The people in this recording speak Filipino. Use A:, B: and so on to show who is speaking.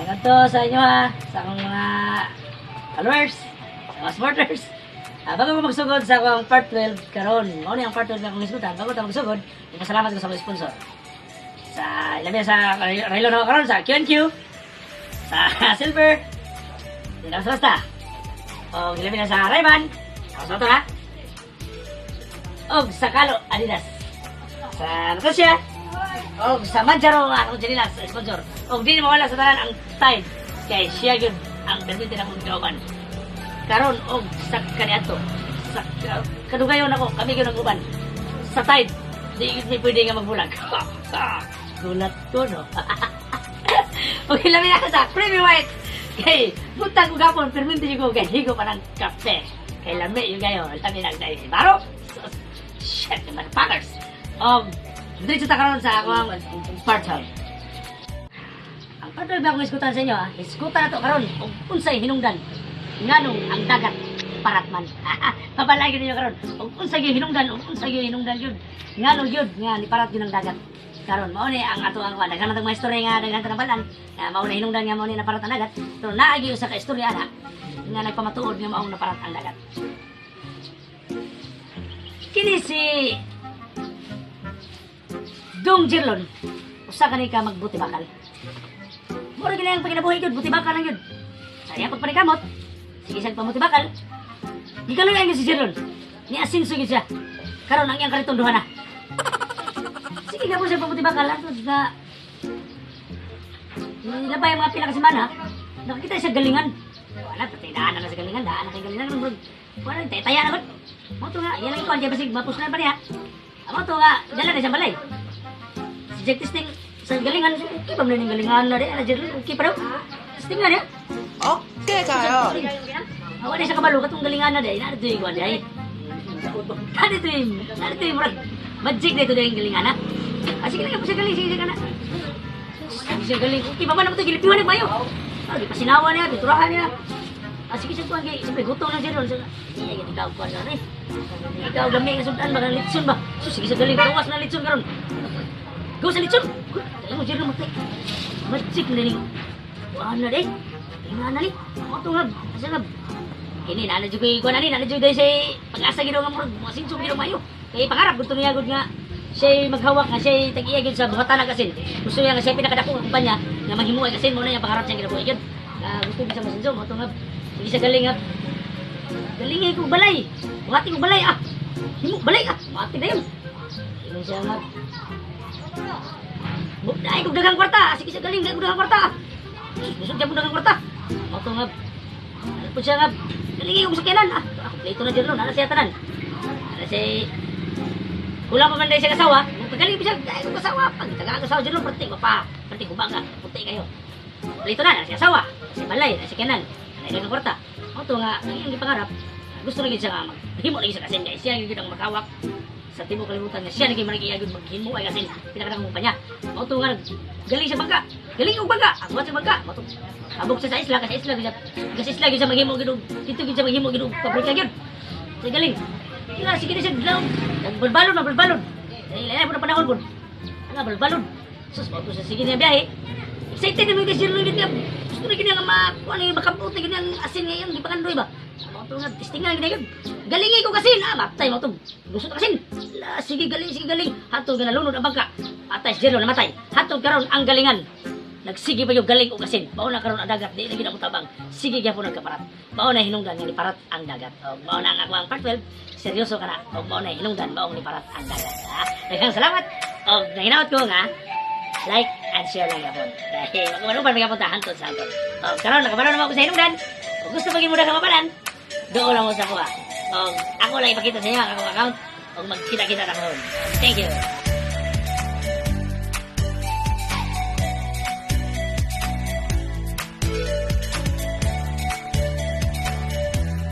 A: Ngayon to sa inyo ha, sa akong mga followers, sa mga supporters. Bago ko magsugod sa akong part 12 karon, mao ni ang part 12 na akong isgutan. Bago ta magsugod, ipasalamat ko sa mga sponsor. Sa ilabi sa Raylo na karon sa Q&Q, sa Silver, sa Basta. O ilabi na sa Rayman, sa to ha. O sa Kalo Adidas. Sa Natasha, o sa Manjaro akong Janilas sponsor. O di mawala sa tanan ang Tide kay siya gyud ang presidente ng kauban. Karon og sa kaniadto sa kadugayon ako kami gyud ang uban. Sa Tide di gyud mi pwede nga magbulag. Gulat ko no. Okay labi na sa Premium White. Kay buntag ko gapon perminti ko kay higo pa ng kape. Kay lami yung gayo, lami na dahil si Baro. Shit, the motherfuckers. Dito ta karon sa akong part 12. Ang part 12 akong iskutan sa inyo ha. Iskutan na to karon og unsay hinungdan nganong ang dagat paratman. Pabalay gyud ninyo karon. Og unsay gyud hinungdan, og unsay gyud hinungdan gyud. Nganong gyud nga ni parat gyud ang dagat. Karon mao ni ang ato ang daghan natong mga istorya nga daghan ta nabalan. Mao na hinungdan nga mao ni naparat ang dagat. Pero naa gyud sa kaistorya ana nga nagpamatuod nga mao naparat ang dagat. Kini si Dong Jirlon, usa ka ni ka magbuti bakal. Mura gina ang pagkinabuhi yun, buti bakal lang yun. Saya pagpanikamot, sige siyang pamuti bakal. Gikaluyan yun si Jirlon, ni asinso yun siya. Karon ang iyang karitonduhan na. Sige ka po siya pamuti bakal, at na nilabay ang mga pila kasi mana, nakakita siya galingan. Wala, pati daanan na sa galingan, daanan kay galingan. Wala, taya na ba? Mato nga, yan lang ikaw, diyan basig mapuslan pa niya. Mato nga, dala na siyang balay. Jack testing sa galingan, okay pa mo na yung galingan na rin, okay pa daw. Testing na rin.
B: Okay kayo.
A: Awa na siya kabalo, katong galingan na rin, narito yung iguan rin. Narito yung magic na ito rin yung galingan na. Sige na, sige galing, sige ka na. Sige galing, okay pa ba naman ito, gilipiwan na bayo. Di pa sinawa niya, diturahan niya. Sige siya tuwan, siyempre gutom lang siya doon. Iya, ikaw ko na rin. Ikaw gamay nga sundan, baka litson ba? Sige siya galing, kawas na litson karon. Go sa litson! Kaya mo dyan matay. Magic na rin. Wala na rin. Tingnan na rin. Ako ito nga. Kasi nga. Kini, nanadyo ko yung kuwan na rin. Nanadyo dahil siya pag-asa ginawa nga mga sinsong ginawa mayo. Kaya pangarap, gusto niya gud nga siya maghawak nga siya tag-iya gud sa buhatan na kasi. Gusto niya nga siya pinakadakong ang kumpanya nga maghimuay kasi muna niya pangarap siya ginawa yun. Gusto niya sa masinsong. Ito nga. Hindi siya galing nga. Galingay ko balay. Buhati ko balay ah. Himu balay ah. Buhati na yun. Hindi siya nga. Ay, kung dagang kwarta. Sige siya galing, kung dagang kwarta. Busog siya kung dagang kwarta. Ito nga, ano po siya nga, galing yung sakyanan. Ako, plito na dyan nun, ano siya tanan. Ano siya, kulang pa man dahil siya kasawa. Galing po siya, dahil kong kasawa. Pag taga-kasawa dyan nun, perti ko bangga, puti kayo. Plito na, ano siya kasawa. Ano siya balay, ano siya sakyanan. Ano dagang kwarta. Ito nga, ang iyong pangarap, gusto na siya nga, maghimo na siya kasi guys, siya yung ang magkawak. Sa tibok kalimutan nga siya naging managiyagod maghinmo ay kasi pinakadang kumpanya. Mauto nga galing sa bangka. Galing og bangka. Ako sa bangka. Mauto. Abog siya sa isla kasi isla gid. Kasi isla gid sa maghimo gid. Dito gid sa maghimo gid pabrika gid. Sa galing. Kaya sige na siya daw. Balbalon. Ay po na panahon po. Nga balbalon. Sus mauto sa sige na biyahe. Excited na mga sir gid nga. Gusto na gid nga ano yung makabuti gid ang asin ngayon di pa kandoy ba. Mauto nga testingan gid gid. Galingi ko kasi matay mo to. Gusto ta kasi. Sige galing. Hatod nga nalunod ang bangka. Atay si Jero namatay. Hatod karon ang galingan. Nagsige pa yung galing o kasin. Mao na karon ang dagat. Di na ginamutabang. Sige gyapon nagkaparat. Mao na hinungdan nga ni parat ang dagat. O mao na ang ako ang part 12. Seryoso ka na. O mao na hinungdan mao ni parat ang dagat. Daghang salamat. O nahinawat ko nga. Like and share lang yapon. Dahil magkumanupan mga puntahan to sa aton. O karon nakabalo naman ako sa hinungdan. Kung gusto maging muda ka mapalan, doon lang mo sa kuha. Ako lang ipakita sa inyo ang akong account. Huwag magkita-kita na ko. Thank you.